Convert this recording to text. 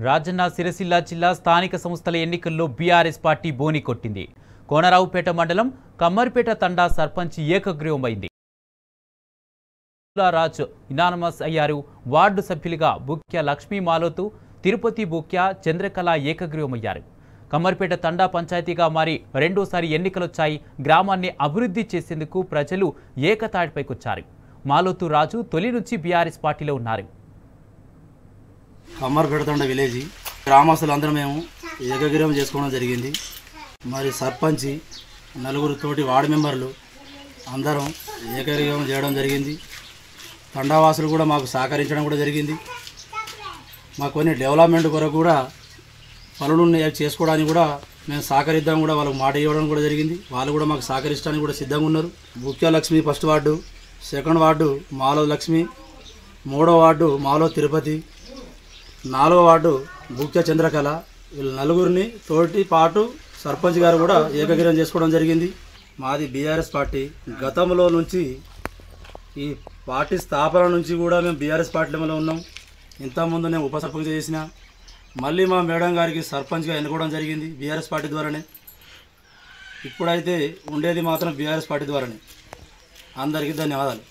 రాజన్న సిరిసిల్ల జిల్లా స్థానిక సంస్థల ఎన్నికల్లో బీఆర్ఎస్ పార్టీ బోని కొట్టింది. కోనరావుపేట మండలం కమ్మర్పేట తండా సర్పంచ్ ఏకగ్రీవమైంది. రాజ్ ఇనానమస్ అయ్యారు. వార్డు సభ్యులుగా బుక్య లక్ష్మీ మాలోతు, తిరుపతి బుక్య చంద్రకళ ఏకగ్రీవమయ్యారు. కమ్మర్పేట తండా పంచాయతీగా మారి రెండోసారి ఎన్నికలొచ్చాయి. గ్రామాన్ని అభివృద్ధి చేసేందుకు ప్రజలు ఏకతాటిపైకొచ్చారు. మాలోతు రాజు తొలి నుంచి బీఆర్ఎస్ పార్టీలో ఉన్నారు. కమ్మర్పేట తండా విలేజ్ గ్రామస్తులందరం మేము ఏకగ్రీవం చేసుకోవడం జరిగింది. మరి సర్పంచి నలుగురు తోటి వార్డు మెంబర్లు అందరం ఏకగ్రీవం చేయడం జరిగింది. తండావాసులు కూడా మాకు సహకరించడం కూడా జరిగింది. మాకు కొన్ని డెవలప్మెంట్ కొరకు కూడా పనులు చేసుకోవడానికి కూడా మేము సహకరిద్దాం కూడా వాళ్ళకు మాట ఇవ్వడం కూడా జరిగింది. వాళ్ళు కూడా మాకు సహకరించడానికి కూడా సిద్ధంగా ఉన్నారు. Bukya Lakshmi first ward, second ward మాలో లక్ష్మి, మూడో వార్డు మాలో తిరుపతి, నాలుగో వార్డు బుక్య చంద్రకళ, వీళ్ళు నలుగురిని తోటి పాటు సర్పంచ్ గారు కూడా ఏకగ్రీవం చేసుకోవడం జరిగింది. మాది బీఆర్ఎస్ పార్టీ. గతంలో నుంచి ఈ పార్టీ స్థాపన నుంచి కూడా మేము బీఆర్ఎస్ పార్టీలో ఉన్నాం. ఇంతకుముందు నేను ఉప సర్పంచ్ చేసిన, మళ్ళీ మా మేడం గారికి సర్పంచ్గా ఎన్నుకోవడం జరిగింది బీఆర్ఎస్ పార్టీ ద్వారానే. ఇప్పుడైతే ఉండేది మాత్రం బీఆర్ఎస్ పార్టీ ద్వారానే. అందరికీ ధన్యవాదాలు.